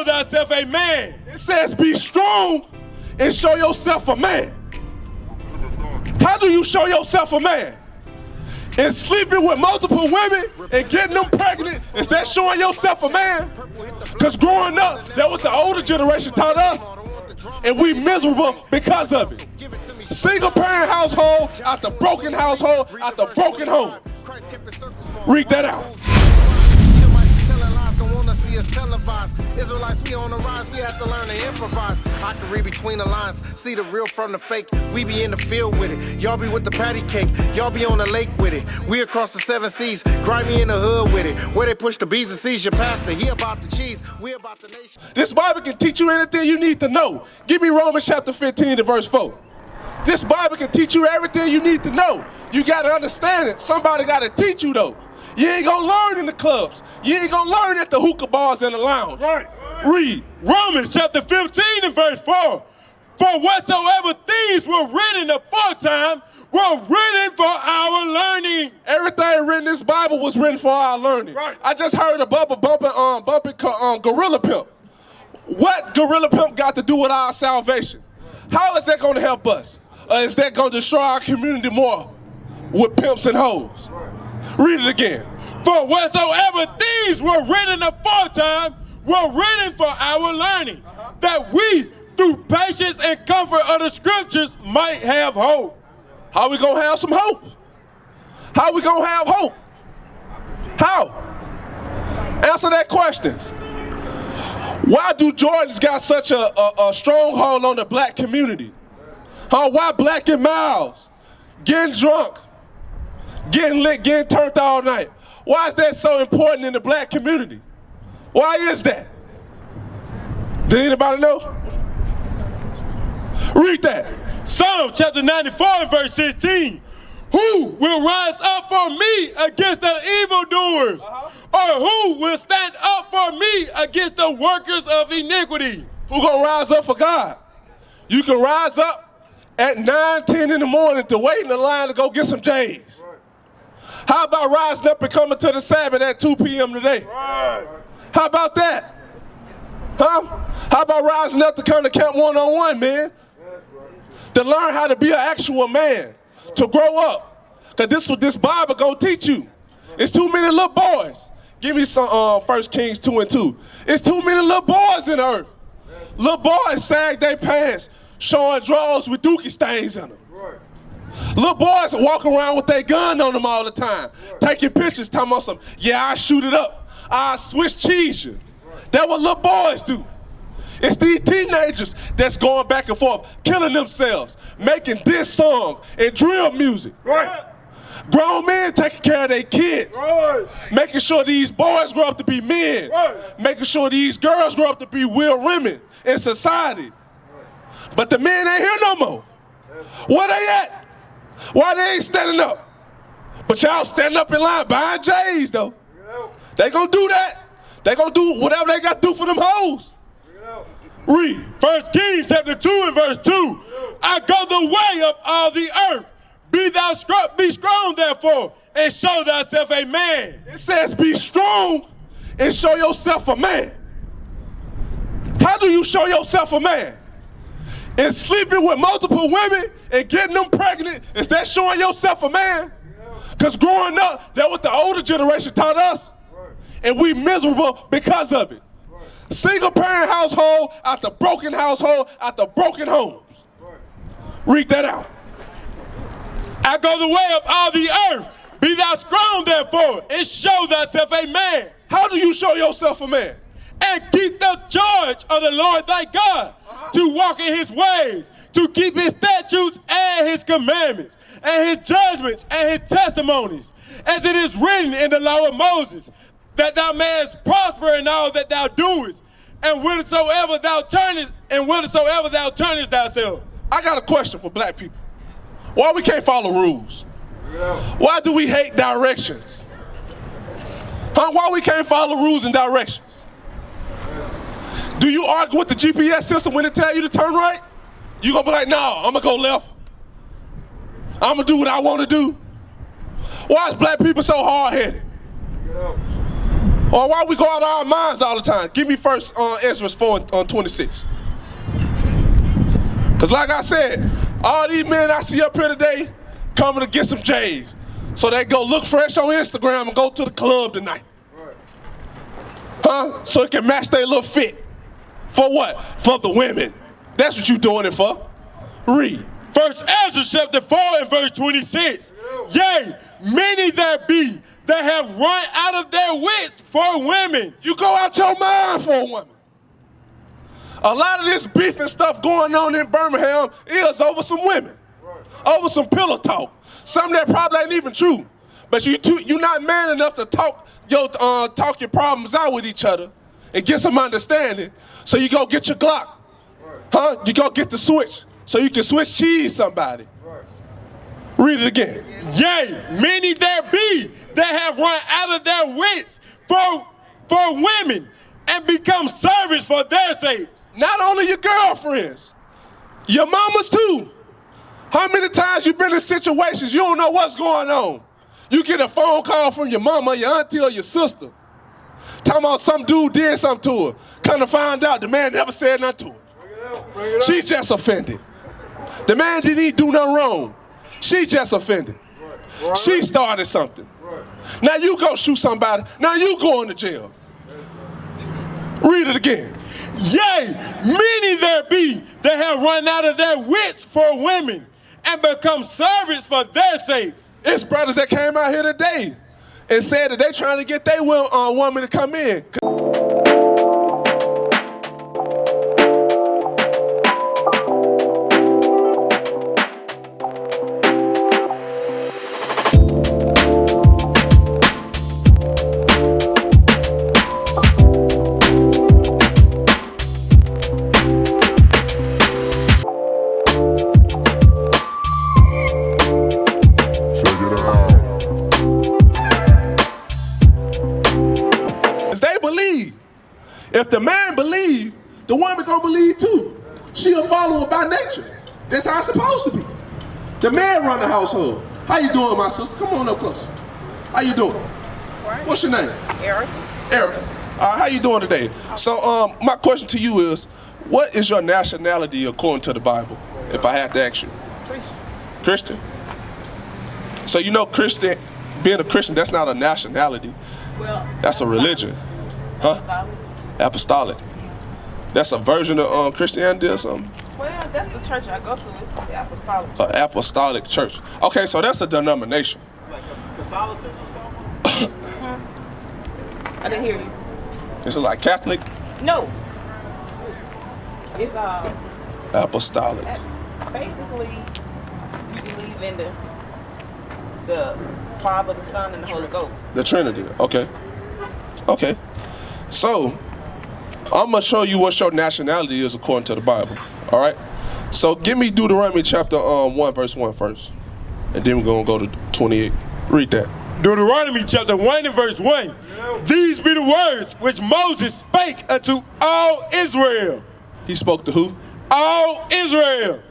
thyself a man. It says be strong and show yourself a man. How do you show yourself a man? Is sleeping with multiple women and getting them pregnant, is that showing yourself a man? Because growing up, that was the older generation taught us, and we miserable because of it. Single parent household, out the broken household, out the broken home. Read that out. Israelites, we on the rise, we have to learn to improvise. I can read between the lines, see the real from the fake. We be in the field with it, y'all be with the patty cake. Y'all be on the lake with it, we across the 7 seas. Grimy in the hood with it, where they push the B's and C's. Your pastor, he about the cheese, we about the nation. This Bible can teach you anything you need to know. Give me Romans chapter 15 to verse 4. This Bible can teach you everything you need to know. You got to understand it. Somebody got to teach you, though. You ain't going to learn in the clubs. You ain't going to learn at the hookah bars and the lounge. Right. Read. Romans chapter 15 and verse 4. For whatsoever things were written aforetime were written for our learning. Everything written in this Bible was written for our learning. Right. I just heard a bumping Gorilla Pimp. What Gorilla Pimp got to do with our salvation? How is that going to help us? Or is that going to destroy our community more with pimps and hoes? Read it again. For whatsoever things were written aforetime were written for our learning, that we, through patience and comfort of the scriptures, might have hope. How we going to have some hope? How we going to have hope? How? Answer that question. Why do Jordans got such a stronghold on the black community? Why Black and Miles getting drunk, getting lit, getting turned all night? Why is that so important in the black community? Why is that? Does anybody know? Read that. Psalm chapter 94 and verse 16. Who will rise up for me against the evildoers? Or who will stand up for me against the workers of iniquity? Who gonna rise up for God? You can rise up at 9, 10 in the morning to wait in the line to go get some J's. How about rising up and coming to the Sabbath at 2 p.m. today? How about that? How about rising up to come to Camp 101, man? To learn how to be an actual man, to grow up. Because this is what this Bible gonna teach you. It's too many little boys. Give me some 1 Kings 2 and 2. It's too many little boys in the earth. Little boys sag their pants, showing drawers with dookie stains in them. Little boys walk around with their gun on them all the time, taking pictures, talking about some, yeah, I shoot it up. I Swiss cheese you. That's what little boys do. It's these teenagers that's going back and forth, killing themselves, making diss songs and drill music. Grown men taking care of their kids, making sure these boys grow up to be men, making sure these girls grow up to be real women in society. But the men ain't here no more. Where they at? Why they ain't standing up? But y'all standing up in line buying J's though. They gonna do that. They gonna do whatever they got to do for them hoes. Read. 1 Kings chapter 2 and verse 2. I go the way of all the earth. Be strong therefore, and show thyself a man. It says be strong and show yourself a man. How do you show yourself a man? Is sleeping with multiple women and getting them pregnant, is that showing yourself a man? Because growing up, that was the older generation taught us, and we miserable because of it. Single parent household, out the broken household, out the broken homes. Read that out. I go the way of all the earth. Be thou strong therefore, and show thyself a man. How do you show yourself a man? And keep the charge of the Lord thy God, to walk in his ways, to keep his statutes and his commandments, and his judgments and his testimonies, as it is written in the law of Moses, that thou mayest prosper in all that thou doest, and whithersoever thou turnest thyself. I got a question for black people. Why we can't follow rules? Why do we hate directions? Why we can't follow rules and directions? Do you argue with the GPS system when it tell you to turn right? You gonna be like, no, I'm gonna go left. I'm gonna do what I wanna do. Why is black people so hard-headed? Or why we go out of our minds all the time? Give me first Ezra 4:26. Because like I said, all these men I see up here today coming to get some J's. So they go look fresh on Instagram and go to the club tonight. Huh? So it can match their little fit. For what? For the women. That's what you doing it for. Read. First Ezra chapter 4 and verse 26. Yea, many there be that have run out of their wits for women. You go out your mind for a woman. A lot of this beef and stuff going on in Birmingham is over some women. Over some pillow talk. Something that probably ain't even true. But you're not man enough to talk your problems out with each other and get some understanding. So you go get your Glock. Huh? You go get the switch. So you can switch cheese somebody. Read it again. Yea, many there be that have run out of their wits for women and become servants for their sakes. Not only your girlfriends, your mamas too. How many times you been in situations you don't know what's going on? You get a phone call from your mama, your auntie, or your sister, talking about some dude did something to her. Come to find out the man never said nothing to her. She just offended. The man didn't even do nothing wrong. She just offended. She started something. Now you go shoot somebody. Now you going to jail. Read it again. Yea, many there be that have run out of their wits for women and become servants for their sakes. It's brothers that came out here today and said that they trying to get their woman to come in. If the man believe, the woman gonna believe too. She a follower by nature. That's how it's supposed to be. The man run the household. How you doing, my sister? Come on up close. How you doing? What's your name? Erica. Erica. How you doing today? So my question to you is, what is your nationality according to the Bible? If I have to ask you. Christian. Christian? So you know Christian, being a Christian, that's not a nationality. Well, that's a religion. Huh? Apostolic. That's a version of Christianity or something? Well, that's the church I go to. It's the apostolic church. An apostolic church. Okay, so that's a denomination. Like Catholicism? I didn't hear you. Is it like Catholic? No. It's apostolic. Basically, you believe in the Father, the Son, and the Holy Ghost. The Trinity. Okay. Okay. So I'm gonna show you what your nationality is according to the Bible. All right. So give me Deuteronomy chapter 1 verse 1 first, and then we're gonna go to 28. Read that. Deuteronomy chapter 1 and verse 1. These be the words which Moses spake unto all Israel. He spoke to who? All Israel.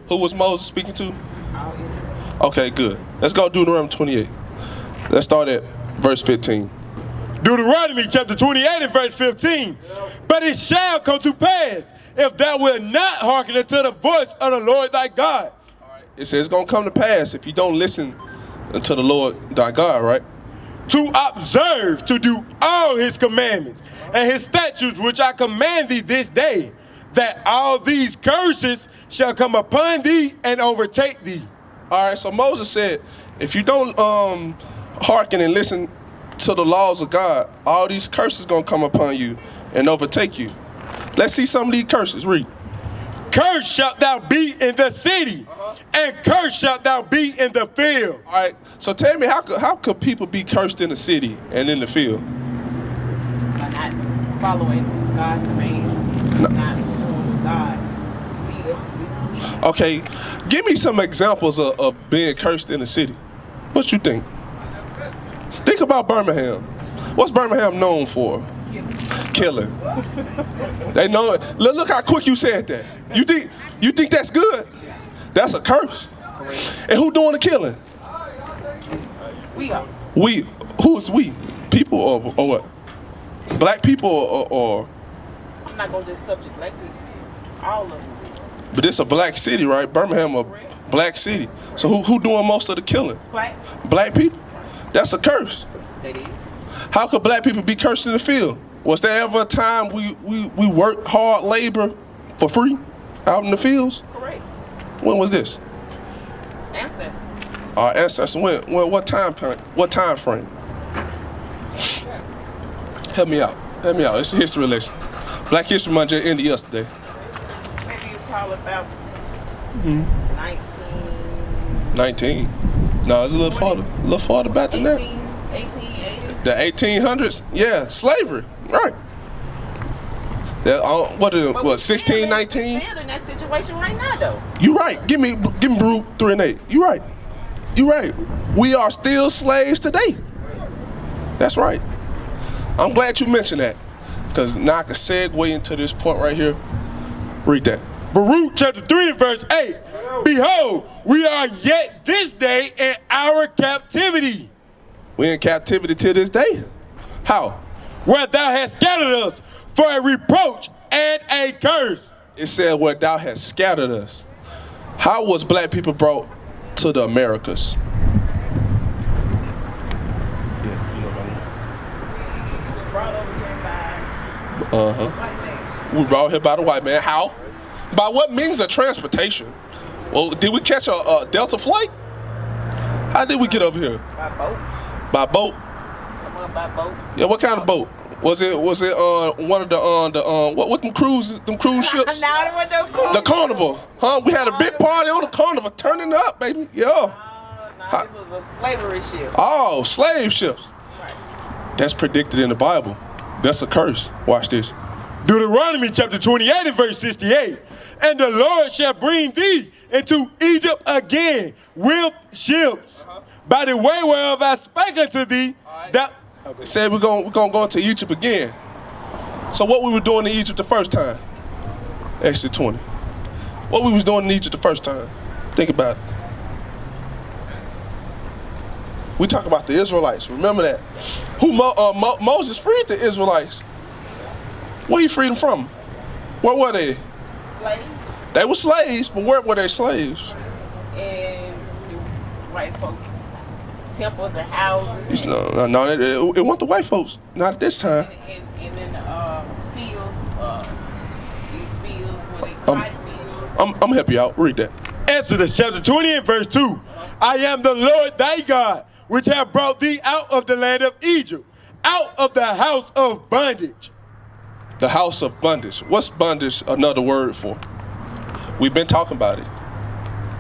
Who was Moses speaking to? All Israel. Okay, good. Let's go Deuteronomy 28. Let's start at verse 15. Deuteronomy chapter 28 and verse 15. But it shall come to pass, if thou wilt not hearken unto the voice of the Lord thy God. All right. It says it's going to come to pass if you don't listen unto the Lord thy God, right? To observe, to do all his commandments and his statutes which I command thee this day, that all these curses shall come upon thee and overtake thee. All right, so Moses said, if you don't hearken and listen to the laws of God, all these curses gonna come upon you and overtake you. Let's see some of these curses. Read. Cursed shalt thou be in the city, and cursed shalt thou be in the field. All right, so tell me, how could people be cursed in the city and in the field? By not following God's commands, not doing what God lead us to do. Okay, give me some examples of being cursed in the city. What you think? Think about Birmingham. What's Birmingham known for? Killing. They know it. Look how quick you said that. You think that's good? That's a curse. And who doing the killing? We are. We. Who is we? People or what? Black people or I'm not gonna just subject black people. All of them. but it's a black city, right? Birmingham, a black city. So who doing most of the killing? Black people. That's a curse. That is. How could black people be cursed in the field? Was there ever a time we worked hard labor for free out in the fields? Correct. When was this? Ancestors. Our ancestors. When? What time frame? Help me out. It's a history lesson. Black History Month just ended yesterday. Maybe you call it about 19. No, it's a little farther back than that. 1880. The 1800s? Yeah, slavery. Right. That, what 16, 19? We're still in that situation right now, though. You right. Give me Brew 3 and 8. You right. We are still slaves today. That's right. I'm glad you mentioned that, because now I can segue into this point right here. Read that. Baruch chapter 3 and verse 8. Behold, we are yet this day in our captivity. We in captivity to this day. How? Where thou hast scattered us for a reproach and a curse. It said where thou hast scattered us. How was black people brought to the Americas? Yeah, you know about Brought over here by white man. We brought here by the white man. How? By what means of transportation? Well, did we catch a Delta flight? How did we get over here? By boat. By boat? Someone by boat. Yeah, what kind of boat? Was it one of the what them cruise ships? No, there was no cruise. The Carnival, huh? We had a big party on the Carnival, turning up, baby. Yeah. No, this was a slavery ship. Oh, slave ships. Right. That's predicted in the Bible. That's a curse. Watch this. Deuteronomy chapter 28 and verse 68. And the Lord shall bring thee into Egypt again with ships, by the way whereof I spake unto thee, that It said we're gonna go into Egypt again. So what we were doing in Egypt the first time? Exodus 20. What we was doing in Egypt the first time? Think about it. We talk about the Israelites. Remember that. Moses freed the Israelites. Where he freed them from? Where were they? Slaves. They were slaves, but where were they slaves? And the white folks. Temples and houses. No, it wasn't the white folks. Not at this time. And then fields, these fields where they cotton fields. I'm gonna help you out. Read that. Exodus chapter 20 and verse 2. I am the Lord thy God, which have brought thee out of the land of Egypt, out of the house of bondage. The house of bondage. What's bondage another word for? We've been talking about it.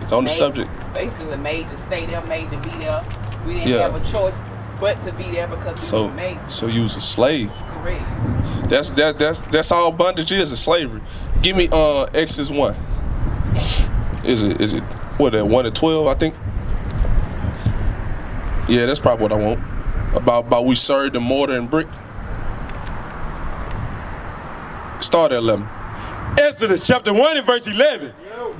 It's on the subject. Basically made to stay there, made to be there. We didn't have a choice but to be there because we were made. So you was a slave. Correct. That's all bondage is slavery. Give me Exodus 1. Is it what, 1 to 12, I think? Yeah, that's probably what I want. About we served the mortar and brick. Start at 11. Exodus chapter 1 and verse 11.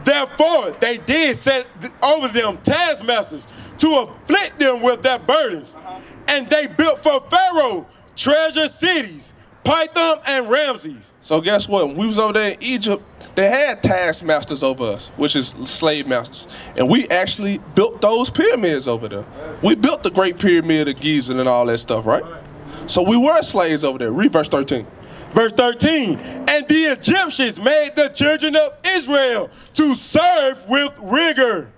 Therefore they did set over them taskmasters to afflict them with their burdens. And they built for Pharaoh treasure cities, Pithom and Ramses. So guess what? When we was over there in Egypt, they had taskmasters over us, which is slave masters. And we actually built those pyramids over there. We built the Great Pyramid of Giza and all that stuff, right? So we were slaves over there. Read verse 13. Verse 13, and the Egyptians made the children of Israel to serve with rigor.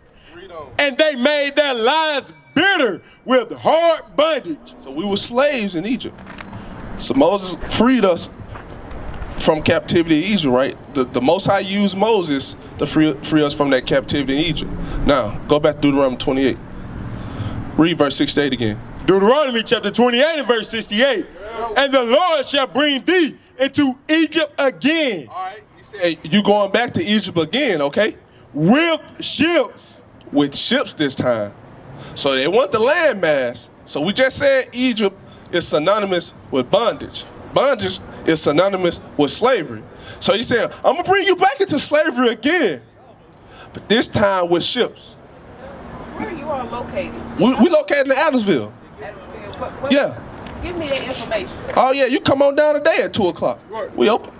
And they made their lives bitter with hard bondage. So we were slaves in Egypt. So Moses freed us from captivity in Egypt, right? The Most High used Moses to free us from that captivity in Egypt. Now, go back to Deuteronomy 28. Read verse 68 again. Deuteronomy chapter 28 and verse 68. And the Lord shall bring thee into Egypt again. All right, you said you going back to Egypt again, okay? With ships. With ships this time. So they want the landmass. So we just said Egypt is synonymous with bondage. Bondage is synonymous with slavery. So he said, I'm gonna bring you back into slavery again, but this time with ships. Where are you all located? We located in Adamsville. What Yeah. Give me that information. Oh yeah, you come on down today at 2 o'clock. We open.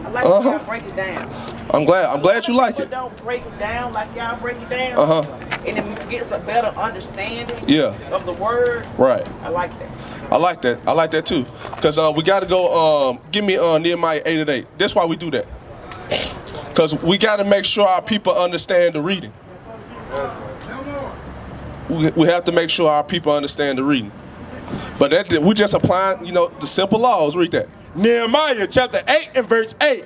I like y'all break it down. I'm glad you like it. Don't break it down like y'all break it down. And it gets a better understanding of the word. Right. I like that. I like that too. Because we got to go, give me Nehemiah 8:8. That's why we do that. Because we got to make sure our people understand the reading. We have to make sure our people understand the reading. But we just applying, the simple laws. Read that. Nehemiah chapter 8 and verse 8.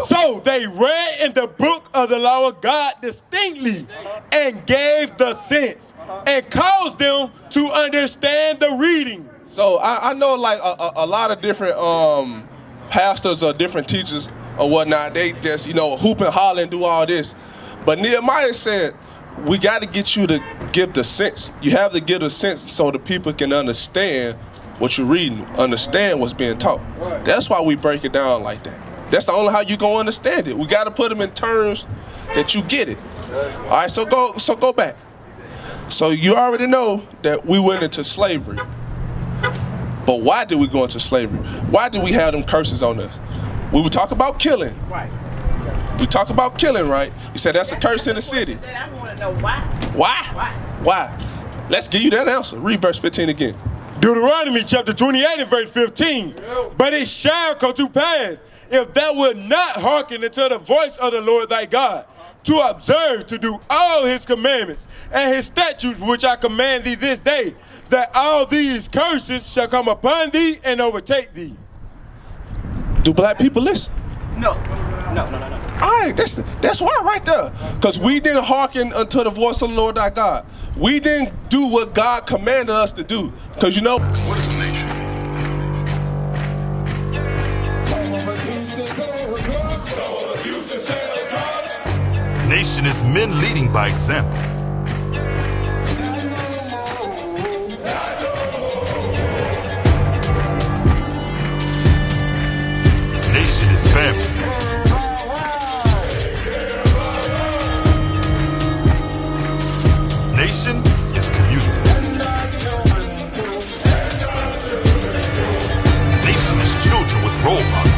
So they read in the book of the law of God distinctly and gave the sense and caused them to understand the reading. So I know like a lot of different pastors or different teachers or whatnot, they just, hoop and holler and do all this. But Nehemiah said, we got to get you to give the sense. You have to give the sense so the people can understand what you're reading, understand what's being taught. That's why we break it down like that. That's the only how you gonna understand it. We got to put them in terms that you get it. All right, so go back. So you already know that we went into slavery. But why did we go into slavery? Why did we have them curses on us? We would talk about killing. Right. We talk about killing, right? You said that's a curse in the city. I want to know why. Why? Let's give you that answer. Read verse 15 again. Deuteronomy chapter 28 and verse 15. But it shall come to pass, if thou wilt not hearken unto the voice of the Lord thy God, to observe to do all his commandments and his statutes which I command thee this day, that all these curses shall come upon thee and overtake thee. Do black people listen? No. All right, that's why right there. Because we didn't hearken unto the voice of the Lord thy God. We didn't do what God commanded us to do. Because what is a nation? Nation is men leading by example. Nation is family. Nation is community. Nation is children with role models.